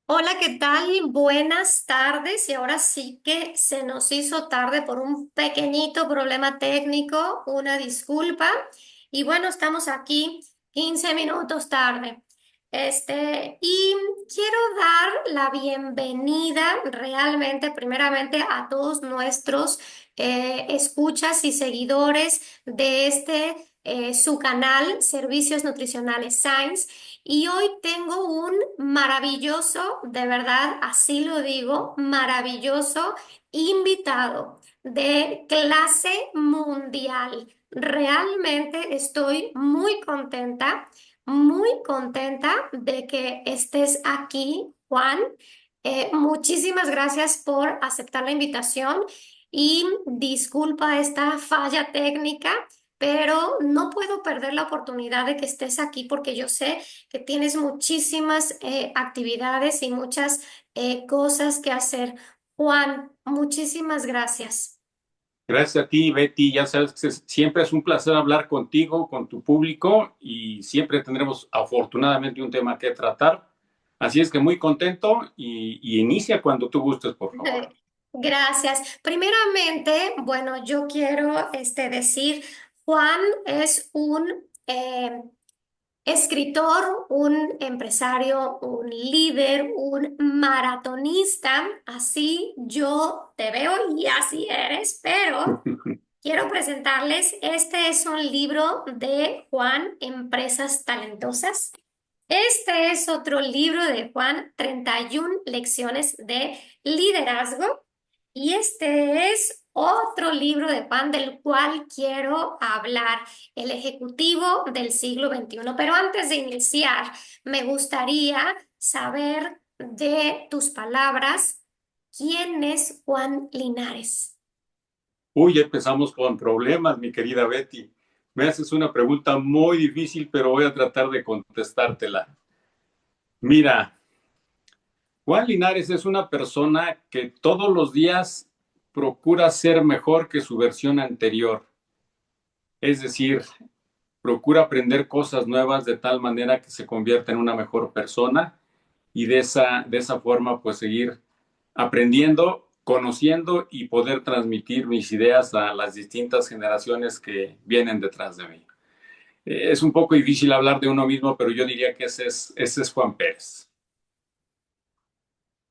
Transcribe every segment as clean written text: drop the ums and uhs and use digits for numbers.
Hola, ¿qué tal? Buenas tardes. Y ahora sí que se nos hizo tarde por un pequeñito problema técnico, una disculpa. Y bueno, estamos aquí 15 minutos tarde. Y quiero dar la bienvenida realmente, primeramente, a todos nuestros escuchas y seguidores de su canal, Servicios Nutricionales Science. Y hoy tengo un maravilloso, de verdad, así lo digo, maravilloso invitado de clase mundial. Realmente estoy muy contenta de que estés aquí, Juan. Muchísimas gracias por aceptar la invitación y disculpa esta falla técnica, pero no puedo perder la oportunidad de que estés aquí porque yo sé que tienes muchísimas actividades y muchas cosas que hacer. Juan, muchísimas gracias. Gracias a ti, Betty. Ya sabes que siempre es un placer hablar contigo, con tu público y siempre tendremos afortunadamente un tema que tratar. Así es que muy contento y inicia cuando tú gustes, por favor. Gracias. Primeramente, bueno, yo quiero decir, Juan es un escritor, un empresario, un líder, un maratonista. Así yo te veo y así eres, pero quiero presentarles, este es un libro de Juan, Empresas Talentosas. Este es otro libro de Juan, 31 lecciones de liderazgo. Y este es otro libro de Juan del cual quiero hablar, El Ejecutivo del siglo XXI. Pero antes de iniciar, me gustaría saber de tus palabras, ¿quién es Juan Linares? Uy, empezamos con problemas, mi querida Betty. Me haces una pregunta muy difícil, pero voy a tratar de contestártela. Mira, Juan Linares es una persona que todos los días procura ser mejor que su versión anterior. Es decir, procura aprender cosas nuevas de tal manera que se convierta en una mejor persona y de esa forma pues seguir aprendiendo, conociendo y poder transmitir mis ideas a las distintas generaciones que vienen detrás de mí. Es un poco difícil hablar de uno mismo, pero yo diría que ese es Juan Pérez.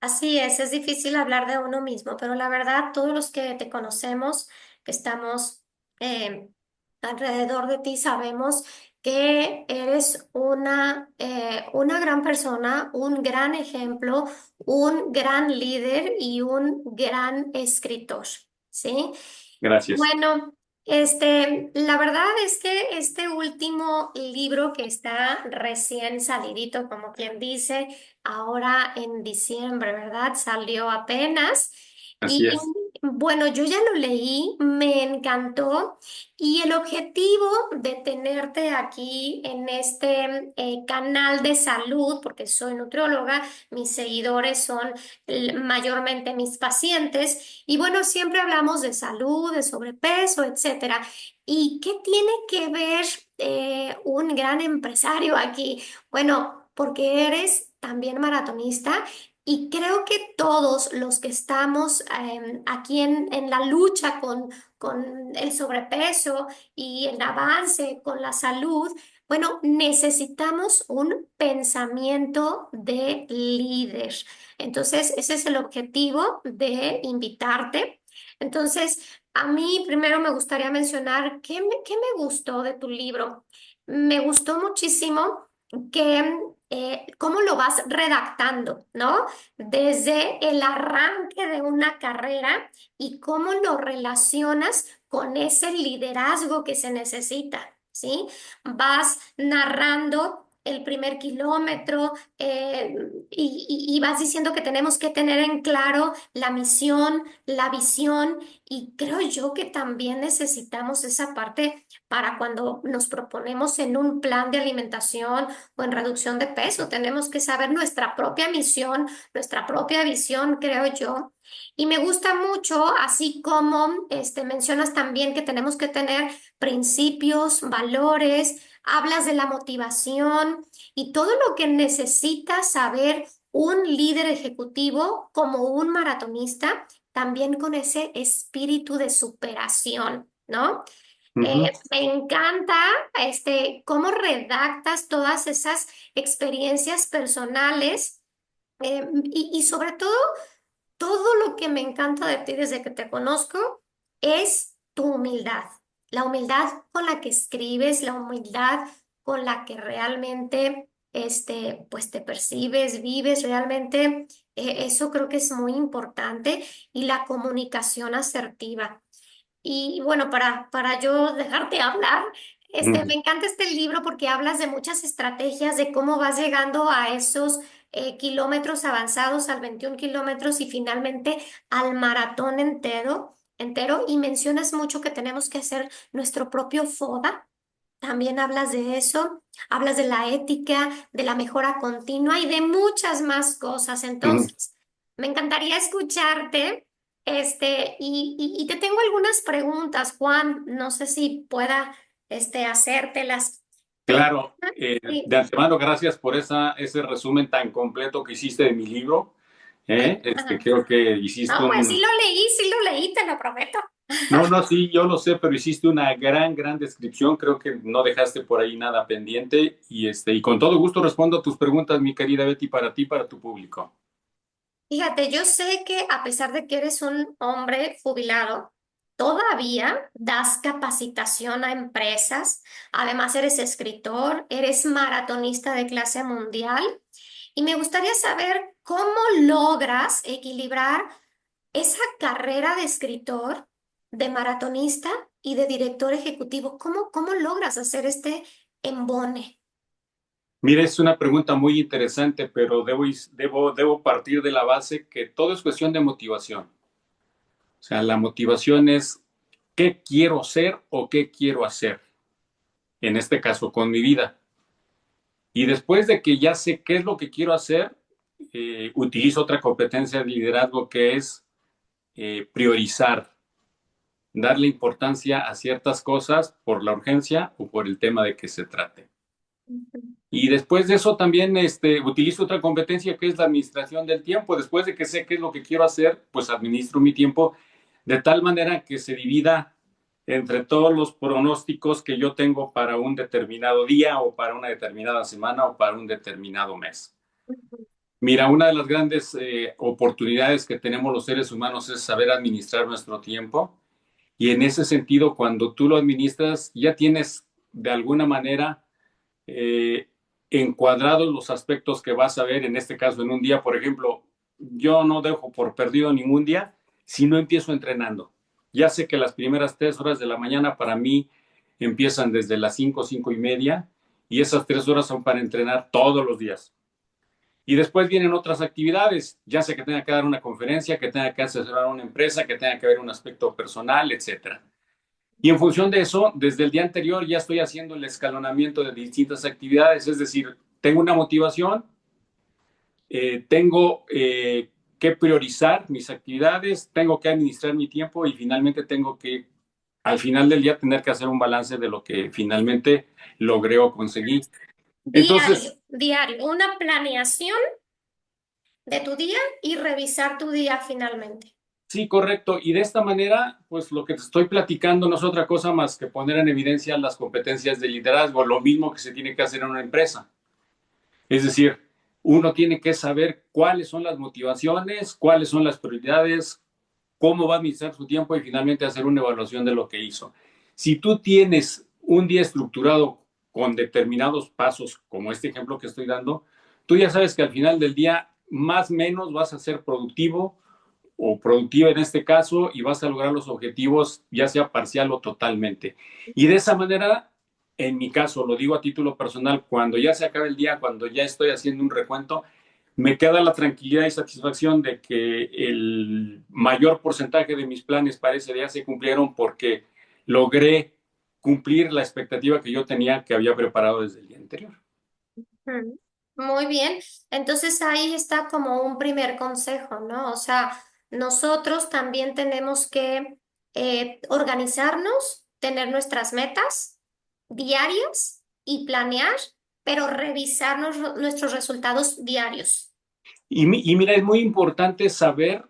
Así es difícil hablar de uno mismo, pero la verdad, todos los que te conocemos, que estamos eh, alrededor de ti, sabemos que eres una gran persona, un gran ejemplo, un gran líder y un gran escritor, ¿sí? Gracias. Bueno, la verdad es que este último libro que está recién salidito, como quien dice, ahora en diciembre, ¿verdad? Salió apenas. Así Y es. bueno, yo ya lo leí, me encantó. Y el objetivo de tenerte aquí en este canal de salud, porque soy nutrióloga, mis seguidores son mayormente mis pacientes, y bueno, siempre hablamos de salud, de sobrepeso, etcétera. ¿Y qué tiene que ver un gran empresario aquí? Bueno, porque eres también maratonista. Y creo que todos los que estamos aquí en la lucha con el sobrepeso y el avance con la salud, bueno, necesitamos un pensamiento de líder. Entonces, ese es el objetivo de invitarte. Entonces, a mí primero me gustaría mencionar qué me gustó de tu libro. Me gustó muchísimo que cómo lo vas redactando, ¿no? Desde el arranque de una carrera y cómo lo relacionas con ese liderazgo que se necesita, ¿sí? Vas narrando el primer kilómetro, y vas diciendo que tenemos que tener en claro la misión, la visión, y creo yo que también necesitamos esa parte para cuando nos proponemos en un plan de alimentación o en reducción de peso. Tenemos que saber nuestra propia misión, nuestra propia visión, creo yo. Y me gusta mucho, así como mencionas también que tenemos que tener principios, valores, hablas de la motivación y todo lo que necesitas saber un líder ejecutivo, como un maratonista, también con ese espíritu de superación, ¿no? Ujú, Me encanta cómo redactas todas esas experiencias personales y sobre todo lo que me encanta de ti desde que te conozco es tu humildad. La humildad con la que escribes, la humildad con la que realmente pues te percibes, vives realmente. Eso creo que es muy importante y la comunicación asertiva. Y bueno, para yo dejarte hablar, me ujú. encanta este libro porque hablas de muchas estrategias de cómo vas llegando a esos kilómetros avanzados, al 21 kilómetros y finalmente al maratón entero. Y mencionas mucho que tenemos que hacer nuestro propio FODA. También hablas de eso, hablas de la ética, de la mejora continua y de muchas más cosas. Ujú. Entonces, me encantaría escucharte, y te tengo algunas preguntas, Juan. No sé si pueda, hacértelas. Eh, Claro, sí. de antemano, gracias por ese resumen tan completo que hiciste de mi libro. Ajá. Creo que hiciste No, pues un... sí lo leí, te lo prometo. No, no, sí, yo lo sé, pero hiciste una gran descripción. Creo que no dejaste por ahí nada pendiente y con todo gusto respondo a tus preguntas, mi querida Betty, para ti, para tu público. Fíjate, yo sé que a pesar de que eres un hombre jubilado, todavía das capacitación a empresas. Además, eres escritor, eres maratonista de clase mundial. Y me gustaría saber cómo logras equilibrar esa carrera de escritor, de maratonista y de director ejecutivo. ¿Cómo logras hacer este embone? Mira, es una pregunta muy interesante, pero debo partir de la base que todo es cuestión de motivación. O sea, la motivación es qué quiero ser o qué quiero hacer, en este caso con mi vida. Y después de que ya sé qué es lo que quiero hacer, utilizo otra competencia de liderazgo que es priorizar, darle importancia a ciertas cosas por la urgencia o por el tema de que se trate. Y después de eso también utilizo otra competencia que es la administración del tiempo. Después de que sé qué es lo que quiero hacer, pues administro mi tiempo de tal manera que se divida entre todos los pronósticos que yo tengo para un determinado día o para una determinada semana o para un determinado mes. Mira, una de las grandes oportunidades que tenemos los seres humanos es saber administrar nuestro tiempo y en ese sentido, cuando tú lo administras, ya tienes de alguna manera eh, encuadrados los aspectos que vas a ver, en este caso en un día, por ejemplo, yo no dejo por perdido ningún día si no empiezo entrenando. Ya sé que las primeras 3 horas de la mañana para mí empiezan desde las 5, 5:30, y esas 3 horas son para entrenar todos los días. Y después vienen otras actividades, ya sea que tenga que dar una conferencia, que tenga que asesorar a una empresa, que tenga que ver un aspecto personal, etcétera. Y en función de eso, desde el día anterior ya estoy haciendo el escalonamiento de distintas actividades, es decir, tengo una motivación, tengo que priorizar mis actividades, tengo que administrar mi tiempo y finalmente tengo que, al final del día, tener que hacer un balance de lo que finalmente logré o conseguí. Diario, Entonces, diario, una planeación de tu día y revisar tu día finalmente. sí, correcto. Y de esta manera, pues lo que te estoy platicando no es otra cosa más que poner en evidencia las competencias de liderazgo, lo mismo que se tiene que hacer en una empresa. Es decir, uno tiene que saber cuáles son las motivaciones, cuáles son las prioridades, cómo va a administrar su tiempo y finalmente hacer una evaluación de lo que hizo. Si tú tienes un día estructurado con determinados pasos, como este ejemplo que estoy dando, tú ya sabes que al final del día más o menos vas a ser productivo o productiva en este caso y vas a lograr los objetivos ya sea parcial o totalmente. Y de esa manera, en mi caso, lo digo a título personal, cuando ya se acabe el día, cuando ya estoy haciendo un recuento, me queda la tranquilidad y satisfacción de que el mayor porcentaje de mis planes para ese día se cumplieron porque logré cumplir la expectativa que yo tenía que había preparado desde el día anterior. Mm. Muy bien. Entonces ahí está como un primer consejo, ¿no? O sea, nosotros también tenemos que organizarnos, tener nuestras metas diarias y planear, pero revisar nuestros resultados diarios. Y mira, es muy importante saber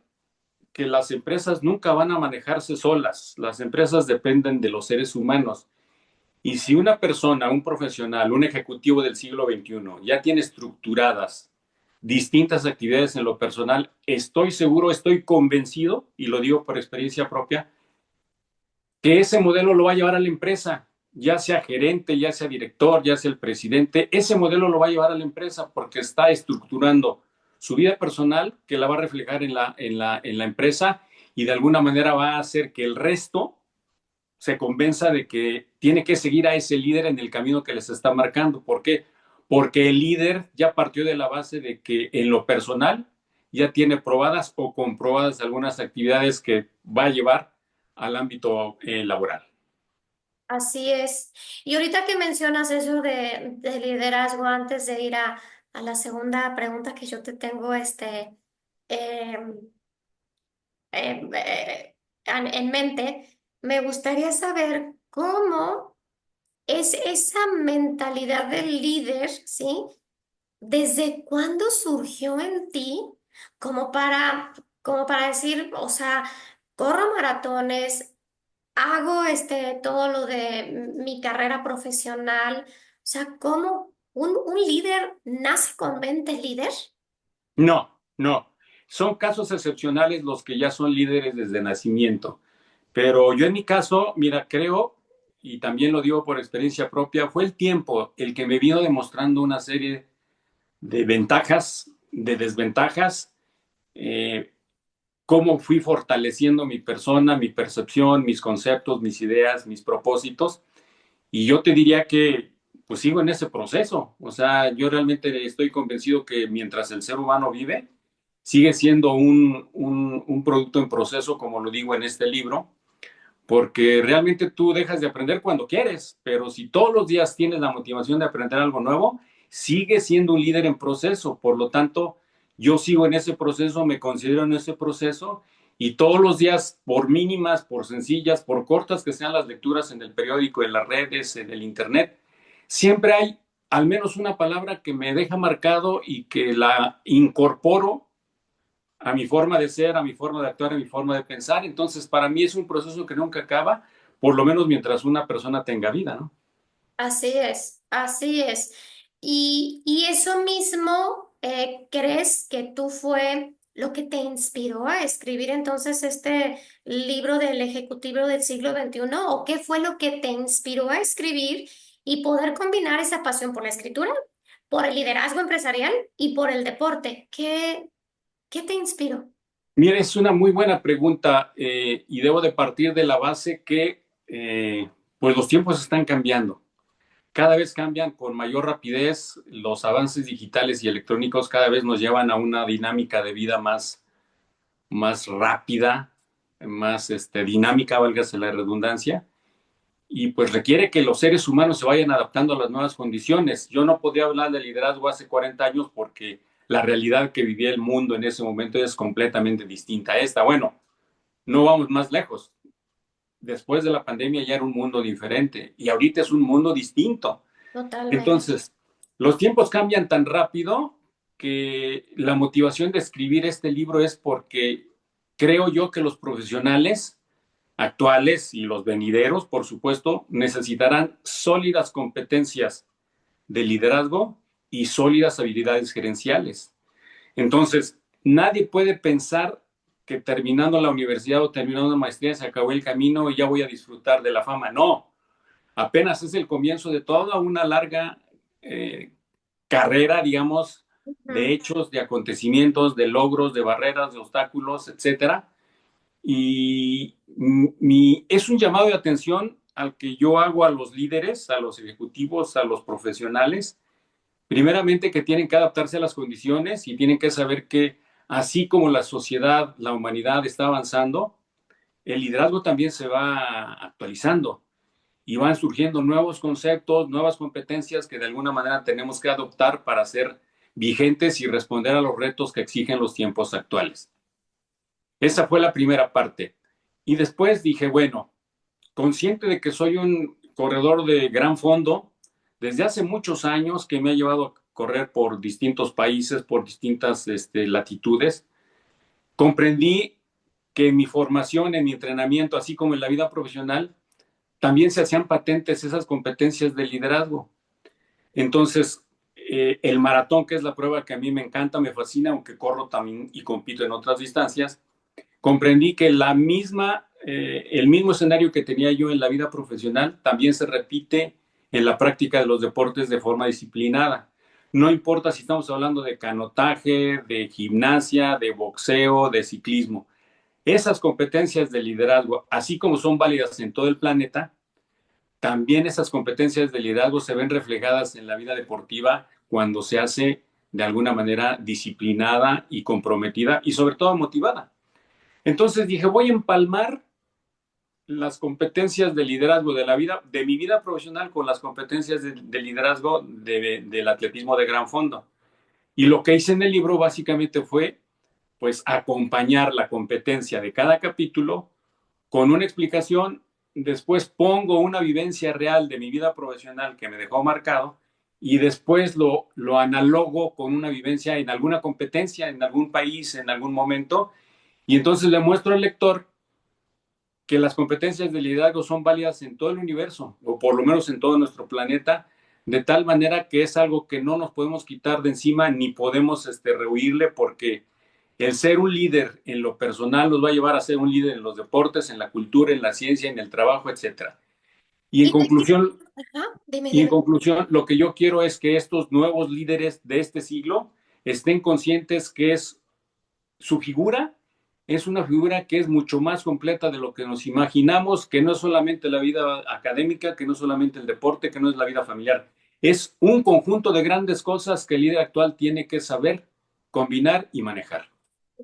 que las empresas nunca van a manejarse solas. Las empresas dependen de los seres humanos. Y si una persona, un profesional, un ejecutivo del siglo XXI ya tiene estructuradas distintas actividades en lo personal, estoy seguro, estoy convencido, y lo digo por experiencia propia, que ese modelo lo va a llevar a la empresa, ya sea gerente, ya sea director, ya sea el presidente, ese modelo lo va a llevar a la empresa porque está estructurando su vida personal que la va a reflejar en la empresa y de alguna manera va a hacer que el resto se convenza de que tiene que seguir a ese líder en el camino que les está marcando. ¿Por qué? Porque el líder ya partió de la base de que en lo personal ya tiene probadas o comprobadas algunas actividades que va a llevar al ámbito laboral. Así es. Y ahorita que mencionas eso de liderazgo, antes de ir a la segunda pregunta que yo te tengo eh, en mente, me gustaría saber cómo es esa mentalidad del líder, ¿sí? ¿Desde cuándo surgió en ti como como para decir, o sea, corro maratones, hago todo lo de mi carrera profesional? O sea, ¿cómo un líder nace con mente líder? No, no. Son casos excepcionales los que ya son líderes desde nacimiento. Pero yo en mi caso, mira, creo, y también lo digo por experiencia propia, fue el tiempo el que me vino demostrando una serie de ventajas, de desventajas, eh, cómo fui fortaleciendo mi persona, mi percepción, mis conceptos, mis ideas, mis propósitos. Y yo te diría que pues sigo en ese proceso. O sea, yo realmente estoy convencido que mientras el ser humano vive, sigue siendo un producto en proceso, como lo digo en este libro, porque realmente tú dejas de aprender cuando quieres, pero si todos los días tienes la motivación de aprender algo nuevo, sigues siendo un líder en proceso. Por lo tanto, yo sigo en ese proceso, me considero en ese proceso y todos los días, por mínimas, por sencillas, por cortas que sean las lecturas en el periódico, en las redes, en el internet, siempre hay al menos una palabra que me deja marcado y que la incorporo a mi forma de ser, a mi forma de actuar, a mi forma de pensar. Entonces, para mí es un proceso que nunca acaba, por lo menos mientras una persona tenga vida, ¿no? Así es, así es. Y eso mismo, ¿crees que tú fue lo que te inspiró a escribir entonces este libro del Ejecutivo del siglo XXI? ¿O qué fue lo que te inspiró a escribir y poder combinar esa pasión por la escritura, por el liderazgo empresarial y por el deporte? ¿Qué te inspiró? Mira, es una muy buena pregunta y debo de partir de la base que pues los tiempos están cambiando. Cada vez cambian con mayor rapidez, los avances digitales y electrónicos cada vez nos llevan a una dinámica de vida más rápida, más dinámica, válgase la redundancia, y pues requiere que los seres humanos se vayan adaptando a las nuevas condiciones. Yo no podía hablar de liderazgo hace 40 años porque la realidad que vivía el mundo en ese momento es completamente distinta a esta. Bueno, no vamos más lejos. Después de la pandemia ya era un mundo diferente y ahorita es un mundo distinto. Totalmente. Entonces, los tiempos cambian tan rápido que la motivación de escribir este libro es porque creo yo que los profesionales actuales y los venideros, por supuesto, necesitarán sólidas competencias de liderazgo y sólidas habilidades gerenciales. Entonces, nadie puede pensar que terminando la universidad o terminando una maestría se acabó el camino y ya voy a disfrutar de la fama. No, apenas es el comienzo de toda una larga eh, carrera, digamos, de Ujú. hechos, de acontecimientos, de logros, de barreras, de obstáculos, etcétera. Y es un llamado de atención al que yo hago a los líderes, a los ejecutivos, a los profesionales, primeramente que tienen que adaptarse a las condiciones y tienen que saber que así como la sociedad, la humanidad está avanzando, el liderazgo también se va actualizando y van surgiendo nuevos conceptos, nuevas competencias que de alguna manera tenemos que adoptar para ser vigentes y responder a los retos que exigen los tiempos actuales. Esa fue la primera parte. Y después dije, bueno, consciente de que soy un corredor de gran fondo, desde hace muchos años que me ha llevado correr por distintos países, por distintas latitudes, comprendí que en mi formación, en mi entrenamiento, así como en la vida profesional, también se hacían patentes esas competencias de liderazgo. Entonces, el maratón, que es la prueba que a mí me encanta, me fascina, aunque corro también y compito en otras distancias, comprendí que el mismo escenario que tenía yo en la vida profesional también se repite en la práctica de los deportes de forma disciplinada. No importa si estamos hablando de canotaje, de gimnasia, de boxeo, de ciclismo. Esas competencias de liderazgo, así como son válidas en todo el planeta, también esas competencias de liderazgo se ven reflejadas en la vida deportiva cuando se hace de alguna manera disciplinada y comprometida y sobre todo motivada. Entonces dije, voy a empalmar las competencias de liderazgo de la vida, de mi vida profesional con las competencias de liderazgo del atletismo de gran fondo. Y lo que hice en el libro básicamente fue pues acompañar la competencia de cada capítulo con una explicación, después pongo una vivencia real de mi vida profesional que me dejó marcado y después lo analogo con una vivencia en alguna competencia, en algún país, en algún momento, y entonces le muestro al lector que las competencias de liderazgo son válidas en todo el universo, o por lo menos en todo nuestro planeta, de tal manera que es algo que no nos podemos quitar de encima ni podemos rehuirle, porque el ser un líder en lo personal nos va a llevar a ser un líder en los deportes, en la cultura, en la ciencia, en el trabajo, etcétera. Y en Y te quiero- conclusión, Ajá, dime, y en dime. conclusión, lo que yo quiero es que estos nuevos líderes de este siglo estén conscientes que su figura es una figura que es mucho más completa de lo que nos imaginamos, que no es solamente la vida académica, que no es solamente el deporte, que no es la vida familiar. Es un conjunto de grandes cosas que el líder actual tiene que saber combinar y manejar.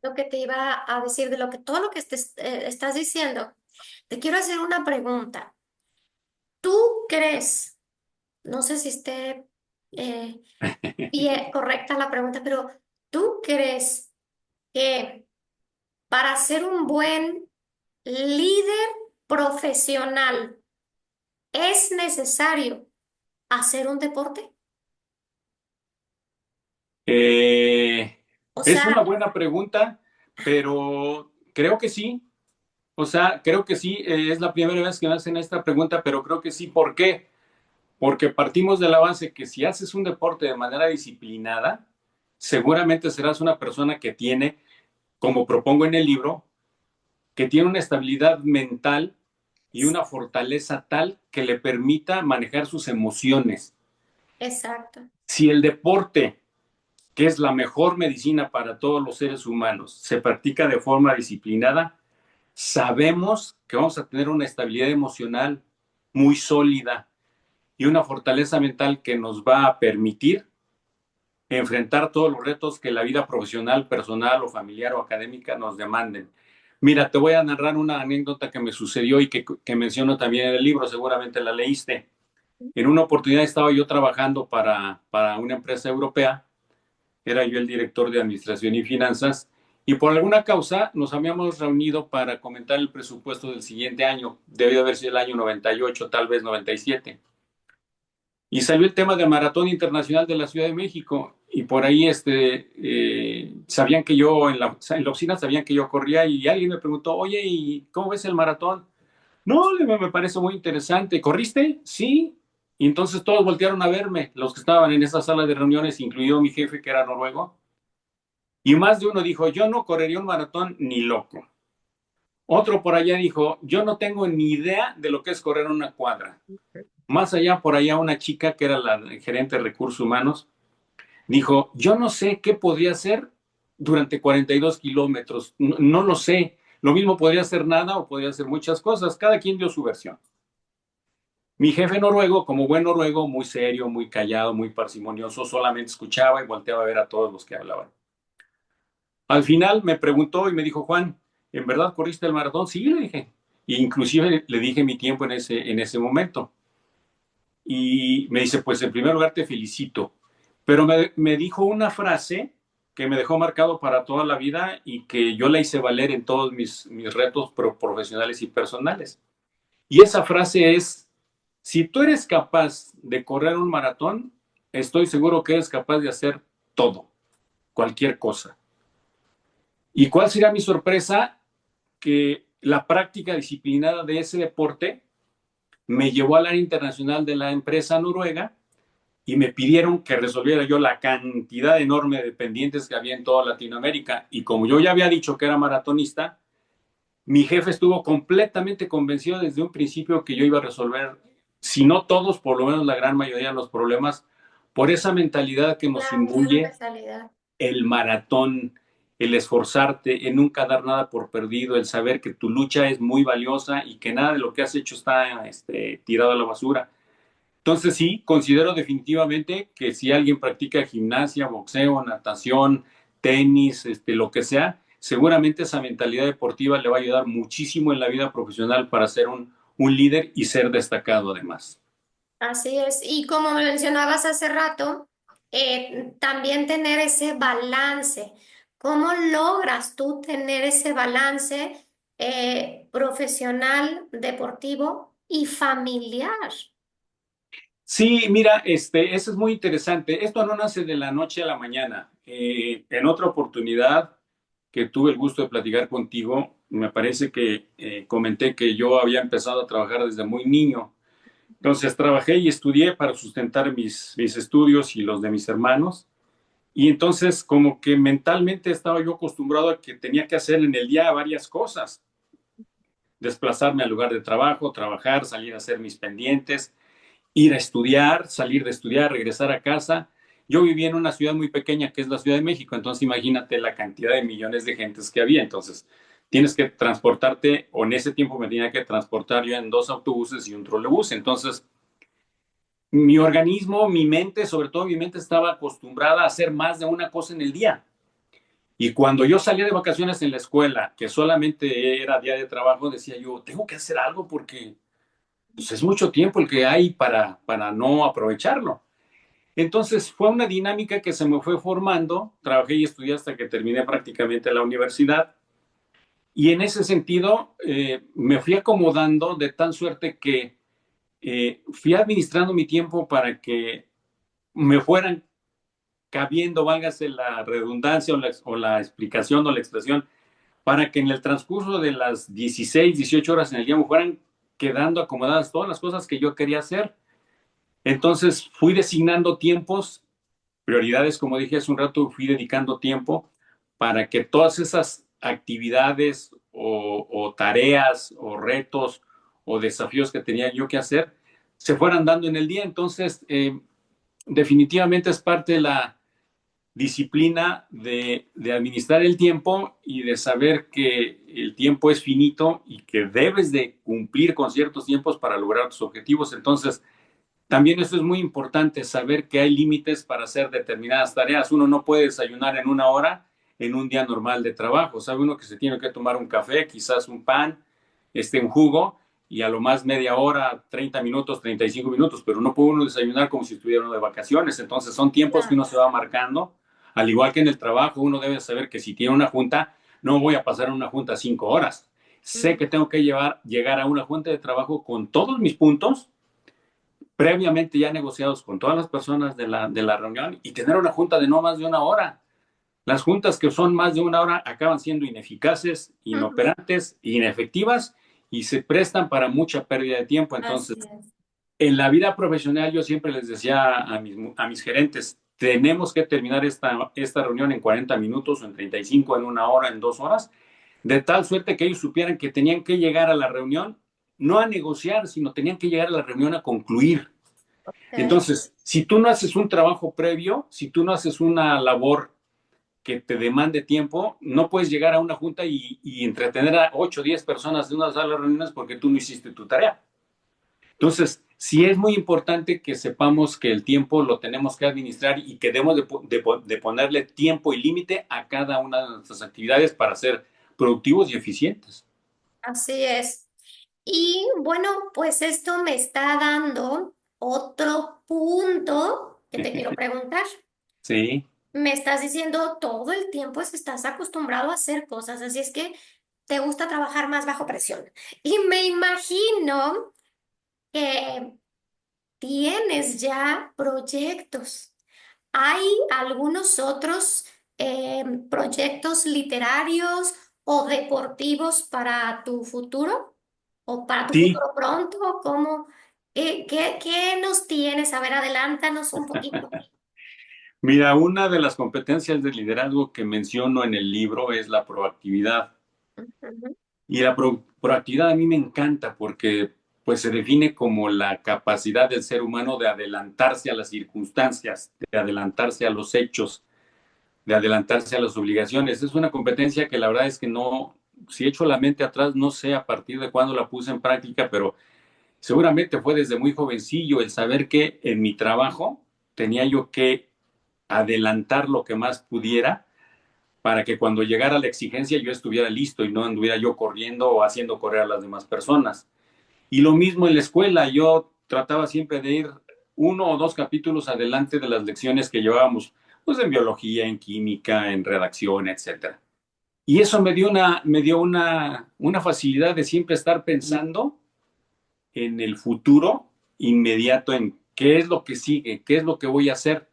Lo que te iba a decir de lo que todo lo que estás diciendo, te quiero hacer una pregunta. ¿Tú crees, no sé si esté eh, correcta la pregunta, pero ¿tú crees que para ser un buen líder profesional es necesario hacer un deporte? Eh, O es una sea, buena pregunta, pero creo que sí. O sea, creo que sí. Es la primera vez que me hacen esta pregunta, pero creo que sí. ¿Por qué? Porque partimos de la base que si haces un deporte de manera disciplinada, seguramente serás una persona que tiene, como propongo en el libro, que tiene una estabilidad mental y una fortaleza tal que le permita manejar sus emociones. exacto. Si el deporte, que es la mejor medicina para todos los seres humanos, se practica de forma disciplinada, sabemos que vamos a tener una estabilidad emocional muy sólida y una fortaleza mental que nos va a permitir enfrentar todos los retos que la vida profesional, personal o familiar o académica nos demanden. Mira, te voy a narrar una anécdota que me sucedió y que menciono también en el libro, seguramente la leíste. En una oportunidad estaba yo trabajando para una empresa europea, era yo el director de Administración y Finanzas, y por alguna causa nos habíamos reunido para comentar el presupuesto del siguiente año, debió haber sido el año 98, tal vez 97. Y salió el tema del Maratón Internacional de la Ciudad de México. Y por ahí sabían que yo, en la oficina sabían que yo corría y alguien me preguntó, oye, ¿y cómo ves el maratón? No, me parece muy interesante. ¿Corriste? Sí. Y entonces todos voltearon a verme, los que estaban en esa sala de reuniones, incluido mi jefe, que era noruego. Y más de uno dijo, yo no correría un maratón ni loco. Otro por allá dijo, yo no tengo ni idea de lo que es correr una cuadra. Más allá, por allá, una chica que era la gerente de recursos humanos dijo, yo no sé qué podría hacer durante 42 kilómetros, no, no lo sé. Lo mismo podría ser nada o podría ser muchas cosas. Cada quien dio su versión. Mi jefe noruego, como buen noruego, muy serio, muy callado, muy parsimonioso, solamente escuchaba y volteaba a ver a todos los que hablaban. Al final me preguntó y me dijo, Juan, ¿en verdad corriste el maratón? Sí, le dije. E inclusive le dije mi tiempo en ese momento. Y me dice, pues en primer lugar te felicito. Pero me dijo una frase que me dejó marcado para toda la vida y que yo la hice valer en todos mis retos profesionales y personales. Y esa frase es, si tú eres capaz de correr un maratón, estoy seguro que eres capaz de hacer todo, cualquier cosa. ¿Y cuál sería mi sorpresa? Que la práctica disciplinada de ese deporte me llevó al área internacional de la empresa noruega y me pidieron que resolviera yo la cantidad enorme de pendientes que había en toda Latinoamérica. Y como yo ya había dicho que era maratonista, mi jefe estuvo completamente convencido desde un principio que yo iba a resolver, si no todos, por lo menos la gran mayoría de los problemas, por esa mentalidad que nos Claro, esa imbuye mentalidad. el maratón, el esforzarte, el nunca dar nada por perdido, el saber que tu lucha es muy valiosa y que nada de lo que has hecho está tirado a la basura. Entonces sí, considero definitivamente que si alguien practica gimnasia, boxeo, natación, tenis, lo que sea, seguramente esa mentalidad deportiva le va a ayudar muchísimo en la vida profesional para ser un líder y ser destacado además. Así es. Y como mencionabas hace rato, también tener ese balance. ¿Cómo logras tú tener ese balance profesional, deportivo y familiar? Sí, mira, eso es muy interesante. Esto no nace de la noche a la mañana. En otra oportunidad que tuve el gusto de platicar contigo, me parece que comenté que yo había empezado a trabajar desde muy niño. Entonces trabajé y estudié para sustentar mis estudios y los de mis hermanos. Y entonces como que mentalmente estaba yo acostumbrado a que tenía que hacer en el día varias cosas. Desplazarme al lugar de trabajo, trabajar, salir a hacer mis pendientes, ir a estudiar, salir de estudiar, regresar a casa. Yo vivía en una ciudad muy pequeña que es la Ciudad de México, entonces imagínate la cantidad de millones de gentes que había. Entonces tienes que transportarte, o en ese tiempo me tenía que transportar yo en dos autobuses y un trolebús. Entonces mi organismo, mi mente, sobre todo mi mente estaba acostumbrada a hacer más de una cosa en el día. Y cuando yo salía de vacaciones en la escuela, que solamente era día de trabajo, decía yo, tengo que hacer algo porque pues, es mucho tiempo el que hay para no aprovecharlo. Entonces fue una dinámica que se me fue formando, trabajé y estudié hasta que terminé prácticamente la universidad y en ese sentido me fui acomodando de tal suerte que fui administrando mi tiempo para que me fueran cabiendo, válgase la redundancia o la explicación o la expresión, para que en el transcurso de las 16, 18 horas en el día me fueran quedando acomodadas todas las cosas que yo quería hacer. Entonces fui designando tiempos, prioridades, como dije hace un rato, fui dedicando tiempo para que todas esas actividades o tareas o retos o desafíos que tenía yo que hacer se fueran dando en el día. Entonces, definitivamente es parte de la disciplina de administrar el tiempo y de saber que el tiempo es finito y que debes de cumplir con ciertos tiempos para lograr tus objetivos. Entonces, también eso es muy importante, saber que hay límites para hacer determinadas tareas. Uno no puede desayunar en una hora en un día normal de trabajo. Sabe uno que se tiene que tomar un café, quizás un pan, un jugo, y a lo más media hora, 30 minutos, 35 minutos, pero no puede uno desayunar como si estuviera uno de vacaciones. Entonces son tiempos que uno Claro. se va marcando. Al igual que en el trabajo, uno debe saber que si tiene una junta, no voy a pasar una junta 5 horas. Sé Mm. que tengo que llegar a una junta de trabajo con todos mis puntos previamente ya negociados con todas las personas de la reunión y tener una junta de no más de una hora. Las juntas que son más de una hora acaban siendo ineficaces, Ujú. inoperantes, inefectivas y se prestan para mucha pérdida de tiempo. Entonces, Así es. en la vida profesional yo siempre les decía a mis gerentes, tenemos que terminar esta reunión en 40 minutos, en 35, en una hora, en 2 horas, de tal suerte que ellos supieran que tenían que llegar a la reunión, no a negociar, sino tenían que llegar a la reunión a concluir. Ok. Entonces, si tú no haces un trabajo previo, si tú no haces una labor que te demande tiempo, no puedes llegar a una junta y entretener a 8 o 10 personas de una sala de reuniones porque tú no hiciste tu tarea. Entonces, sí es muy importante que sepamos que el tiempo lo tenemos que administrar y que debemos de ponerle tiempo y límite a cada una de nuestras actividades para ser productivos y eficientes. Así es. Y bueno, pues esto me está dando otro punto que te quiero preguntar. Sí, Me estás diciendo todo el tiempo estás acostumbrado a hacer cosas, así es que te gusta trabajar más bajo presión. Y me imagino que tienes ya proyectos. ¿Hay algunos otros proyectos literarios o deportivos para tu futuro? ¿O para tu Sí, futuro pronto? ¿Cómo? ¿Qué nos tienes? A ver, adelántanos un poquito. mira, una de las competencias de liderazgo que menciono en el libro es la proactividad. Ujú. Y la proactividad a mí me encanta porque pues se define como la capacidad del ser humano de adelantarse a las circunstancias, de adelantarse a los hechos, de adelantarse a las obligaciones. Es una competencia que la verdad es que no, si echo la mente atrás, no sé a partir de cuándo la puse en práctica, pero seguramente fue desde muy jovencillo el saber que en mi trabajo tenía yo que adelantar lo que más pudiera para que cuando llegara la exigencia yo estuviera listo y no anduviera yo corriendo o haciendo correr a las demás personas. Y lo mismo en la escuela, yo trataba siempre de ir uno o dos capítulos adelante de las lecciones que llevábamos, pues en biología, en química, en redacción, etcétera. Y eso me dio una facilidad de siempre estar pensando en el futuro inmediato, en qué es lo que sigue, qué es lo que voy a hacer.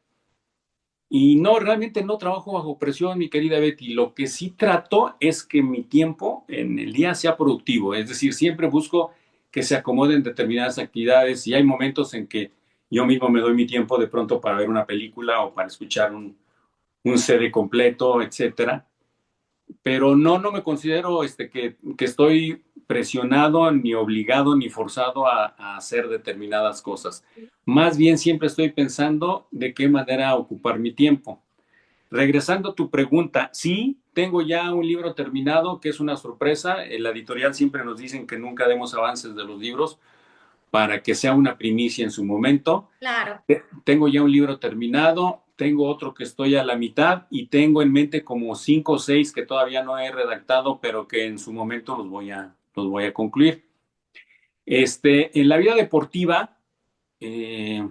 Y no, realmente no trabajo bajo presión, mi querida Betty. Lo que sí trato es que mi tiempo en el día sea productivo. Es decir, siempre busco que se acomoden determinadas actividades y hay momentos en que yo mismo me doy mi tiempo de pronto para ver una película o para escuchar un CD completo, etcétera. Pero no, no me considero que estoy presionado, ni obligado, ni forzado a hacer determinadas cosas. Más bien siempre estoy pensando de qué manera ocupar mi tiempo. Regresando a tu pregunta, sí, tengo ya un libro terminado, que es una sorpresa. En la editorial siempre nos dicen que nunca demos avances de los libros para que sea una primicia en su momento. Claro. Tengo ya un libro terminado, tengo otro que estoy a la mitad y tengo en mente como cinco o seis que todavía no he redactado, pero que en su momento los voy a concluir. En la vida deportiva, eh,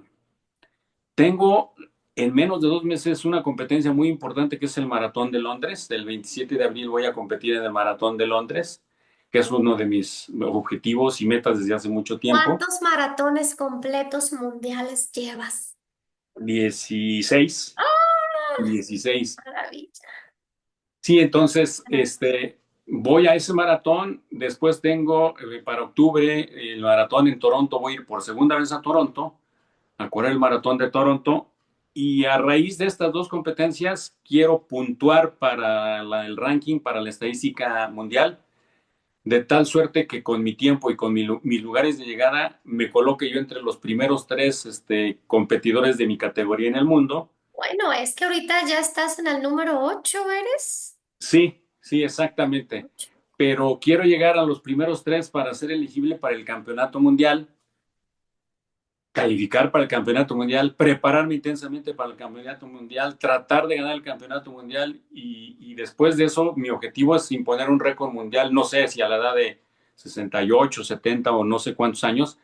tengo en menos de 2 meses una competencia muy importante que es el Maratón de Londres. El 27 de abril voy a competir en el Maratón de Londres, que es uno de mis objetivos y metas desde hace mucho tiempo. ¿Cuántos maratones completos mundiales llevas? 16, ¡Ah! 16. Maravilla. Sí, entonces, Maravilla. voy a ese maratón. Después tengo para octubre el maratón en Toronto. Voy a ir por segunda vez a Toronto a correr el maratón de Toronto. Y a raíz de estas dos competencias, quiero puntuar para el ranking, para la estadística mundial, de tal suerte que con mi tiempo y con mis lugares de llegada me coloque yo entre los primeros tres competidores de mi categoría en el mundo. Bueno, es que ahorita ya estás en el número 8, ¿eres? Sí, sí, exactamente. Pero quiero llegar a los primeros tres para ser elegible para el campeonato mundial, calificar para el campeonato mundial, prepararme intensamente para el campeonato mundial, tratar de ganar el campeonato mundial y después de eso mi objetivo es imponer un récord mundial, no sé si a la edad de 68, 70 o no sé cuántos años,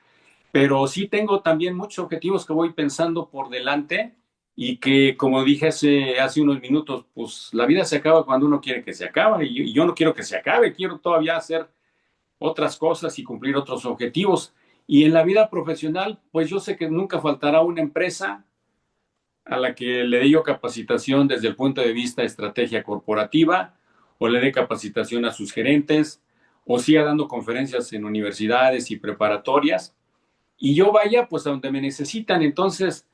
pero sí tengo también muchos objetivos que voy pensando por delante y que, como dije hace unos minutos, pues la vida se acaba cuando uno quiere que se acabe y yo no quiero que se acabe, quiero todavía hacer otras cosas y cumplir otros objetivos. Y en la vida profesional, pues yo sé que nunca faltará una empresa a la que le dé yo capacitación desde el punto de vista de estrategia corporativa, o le dé capacitación a sus gerentes, o siga dando conferencias en universidades y preparatorias, y yo vaya pues a donde me necesitan, entonces,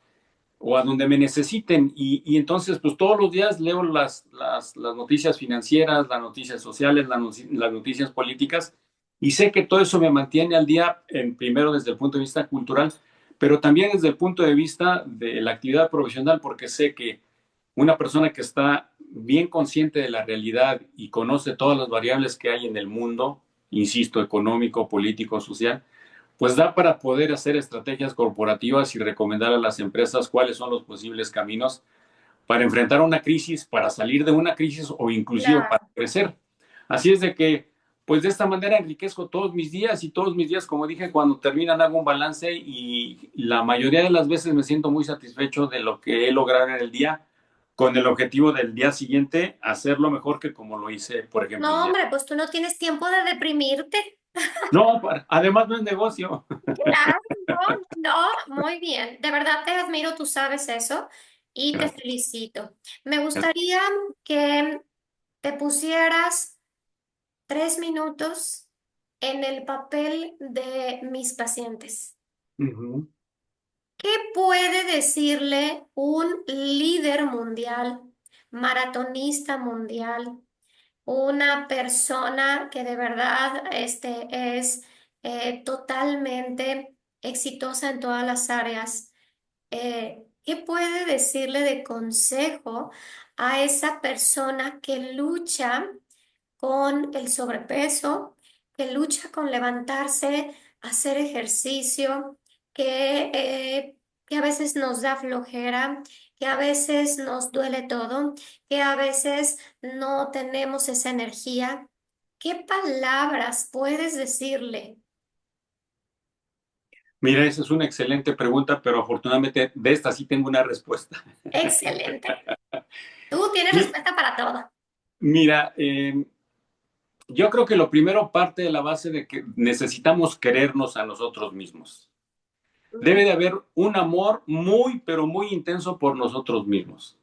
o a donde me necesiten, y entonces pues todos los días leo las noticias financieras, las noticias sociales, las noticias políticas, y sé que todo eso me mantiene al día, primero desde el punto de vista cultural, pero también desde el punto de vista de la actividad profesional, porque sé que una persona que está bien consciente de la realidad y conoce todas las variables que hay en el mundo, insisto, económico, político, social, pues da para poder hacer estrategias corporativas y recomendar a las empresas cuáles son los posibles caminos para enfrentar una crisis, para salir de una crisis o inclusive para Claro. crecer. Así es de que, pues de esta manera enriquezco todos mis días y todos mis días, como dije, cuando terminan hago un balance y la mayoría de las veces me siento muy satisfecho de lo que he logrado en el día con el objetivo del día siguiente hacerlo mejor que como lo hice, por ejemplo, el No, día. hombre, pues tú no tienes tiempo de deprimirte. No, además no es negocio. Claro, no, no, muy bien. De verdad te admiro, tú sabes eso y te Gracias. felicito. Me gustaría que te pusieras 3 minutos en el papel de mis pacientes. Ujú. ¿Qué puede decirle un líder mundial, maratonista mundial, una persona que de verdad es totalmente exitosa en todas las áreas? ¿Qué puede decirle de consejo a esa persona que lucha con el sobrepeso, que lucha con levantarse, hacer ejercicio, que, que a veces nos da flojera, que a veces nos duele todo, que a veces no tenemos esa energía? ¿Qué palabras puedes decirle? Mira, esa es una excelente pregunta, pero afortunadamente de esta sí tengo una respuesta. Excelente. Tú tienes Mi- respuesta para todo. Mira, yo creo que lo primero parte de la base de que necesitamos querernos a nosotros mismos. Mm, Debe de haber un amor muy, pero muy intenso por nosotros mismos.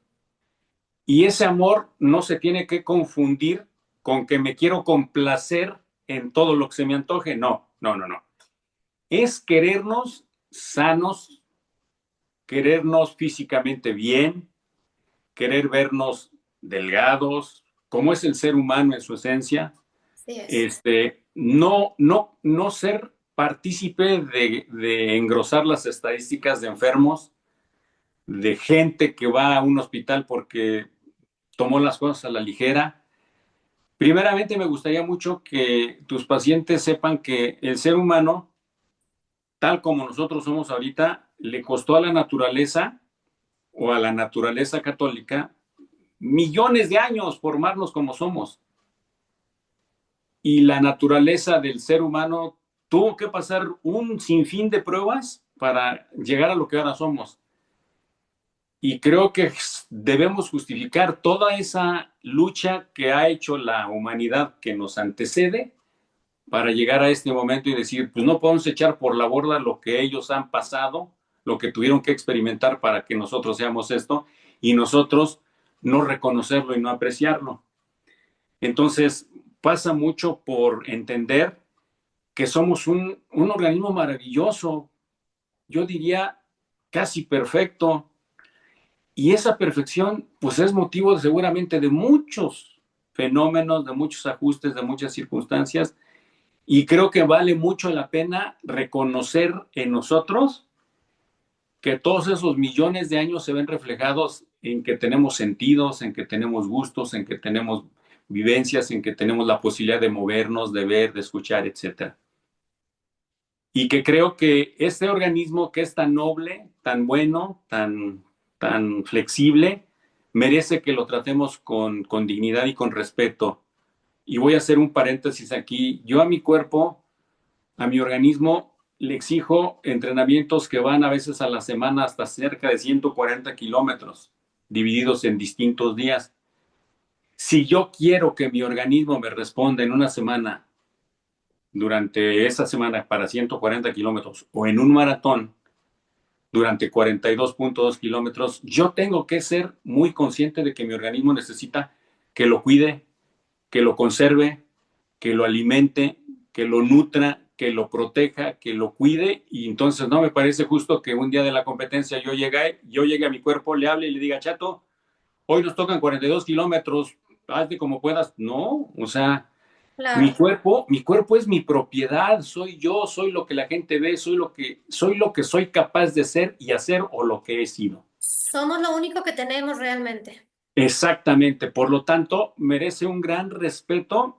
Y ese amor no se tiene que confundir con que me quiero complacer en todo lo que se me antoje. No, no, no, no. Es querernos sanos, querernos físicamente bien, querer vernos delgados, como es el ser humano en su esencia, así es. no ser partícipe de engrosar las estadísticas de enfermos, de gente que va a un hospital porque tomó las cosas a la ligera. Primeramente, me gustaría mucho que tus pacientes sepan que el ser humano, tal como nosotros somos ahorita, le costó a la naturaleza o a la naturaleza católica millones de años formarnos como somos. Y la naturaleza del ser humano tuvo que pasar un sinfín de pruebas para llegar a lo que ahora somos. Y creo que debemos justificar toda esa lucha que ha hecho la humanidad que nos antecede para llegar a este momento y decir, pues no podemos echar por la borda lo que ellos han pasado, lo que tuvieron que experimentar para que nosotros seamos esto, y nosotros no reconocerlo y no apreciarlo. Entonces, pasa mucho por entender que somos un organismo maravilloso, yo diría casi perfecto, y esa perfección pues es motivo seguramente de muchos fenómenos, de muchos ajustes, de muchas circunstancias, y creo que vale mucho la pena reconocer en nosotros que todos esos millones de años se ven reflejados en que tenemos sentidos, en que tenemos gustos, en que tenemos vivencias, en que tenemos la posibilidad de movernos, de ver, de escuchar, etcétera. Y que creo que este organismo que es tan noble, tan bueno, tan flexible, merece que lo tratemos con dignidad y con respeto. Y voy a hacer un paréntesis aquí. Yo a mi cuerpo, a mi organismo, le exijo entrenamientos que van a veces a la semana hasta cerca de 140 kilómetros, divididos en distintos días. Si yo quiero que mi organismo me responda en una semana, durante esa semana para 140 kilómetros o en un maratón durante 42.2 kilómetros, yo tengo que ser muy consciente de que mi organismo necesita que lo cuide, que lo conserve, que lo alimente, que lo nutra, que lo proteja, que lo cuide. Y entonces no me parece justo que un día de la competencia yo llegue a mi cuerpo, le hable y le diga, chato, hoy nos tocan 42 kilómetros, hazte como puedas. No, o sea, Claro. mi cuerpo es mi propiedad, soy yo, soy lo que la gente ve, soy lo que soy capaz de ser y hacer o lo que he sido. Somos lo único que tenemos realmente. Exactamente, por lo tanto, merece un gran respeto,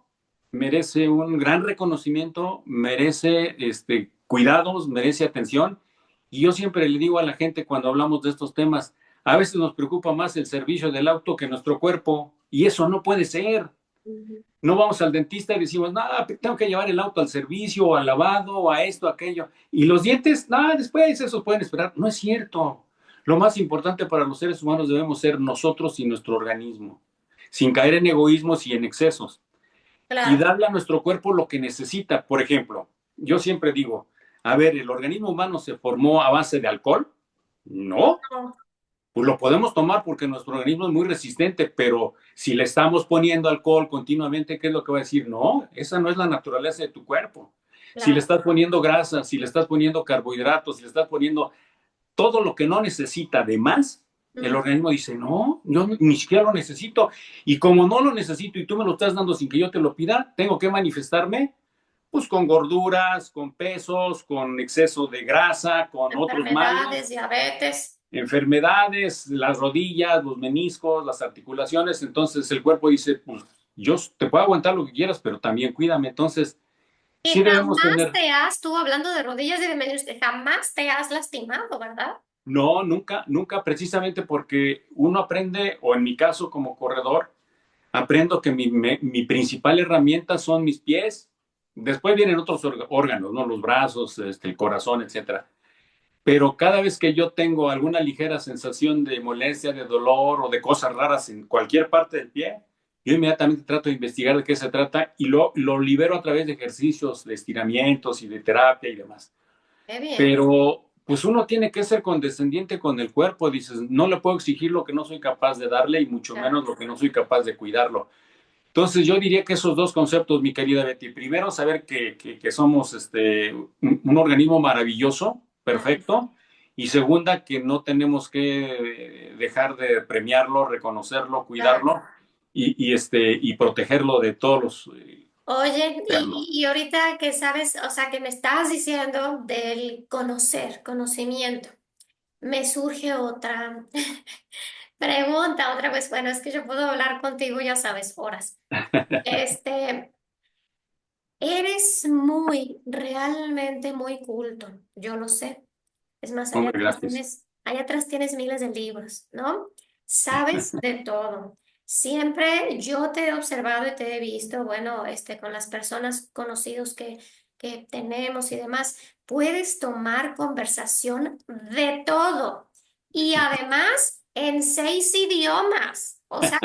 merece un gran reconocimiento, merece cuidados, merece atención. Y yo siempre le digo a la gente cuando hablamos de estos temas, a veces nos preocupa más el servicio del auto que nuestro cuerpo, y eso no puede ser. Ujú. No vamos al dentista y decimos, nada, tengo que llevar el auto al servicio, o al lavado, o a esto, a aquello. Y los dientes, nada, después esos pueden esperar. No es cierto. Lo más importante para los seres humanos debemos ser nosotros y nuestro organismo, sin caer en egoísmos y en excesos. y Claro. darle a nuestro cuerpo lo que necesita. Por ejemplo, yo siempre digo, a ver, ¿el organismo humano se formó a base de alcohol? No, No, pues lo podemos tomar porque nuestro organismo es muy resistente, pero si le estamos poniendo alcohol continuamente, ¿qué es lo que va a decir? No, esa no es la naturaleza de tu cuerpo. Si le claro. estás poniendo grasa, si le estás poniendo carbohidratos, si le estás poniendo todo lo que no necesita de más, el Mm. organismo dice, no, yo ni siquiera lo necesito. Y como no lo necesito y tú me lo estás dando sin que yo te lo pida, tengo que manifestarme pues con gorduras, con pesos, con exceso de grasa, con otros Enfermedades, males, diabetes. enfermedades, las rodillas, los meniscos, las articulaciones. Entonces el cuerpo dice, pues yo te puedo aguantar lo que quieras, pero también cuídame. Entonces Y sí debemos jamás tener. te has, tú hablando de rodillas y de medios, jamás te has lastimado, ¿verdad? No, nunca, nunca, precisamente porque uno aprende, o en mi caso como corredor, aprendo que mi principal herramienta son mis pies. Después vienen otros órganos, ¿no? Los brazos, el corazón, etcétera. Pero cada vez que yo tengo alguna ligera sensación de molestia, de dolor o de cosas raras en cualquier parte del pie, yo inmediatamente trato de investigar de qué se trata y lo libero a través de ejercicios, de estiramientos y de terapia y demás. Qué bien. Pero pues uno tiene que ser condescendiente con el cuerpo, dices, no le puedo exigir lo que no soy capaz de darle y mucho Claro. menos lo que no soy capaz de cuidarlo. Entonces yo diría que esos dos conceptos, mi querida Betty, primero saber que somos un organismo maravilloso, Mm. perfecto, y segunda que no tenemos que dejar de premiarlo, reconocerlo, Claro. cuidarlo y protegerlo de todos los Oye, externos. y ahorita que sabes, o sea, que me estabas diciendo del conocer, conocimiento, me surge otra pregunta, otra vez, bueno, es que yo puedo hablar contigo, ya sabes, horas. Este, eres muy, realmente muy culto, yo lo sé. Es más, Hombre, gracias. allá atrás tienes miles de libros, ¿no? Sabes de todo. Siempre yo te he observado y te he visto, bueno, con las personas conocidos que tenemos y demás, puedes tomar conversación de todo. Y además en 6 idiomas. O sea,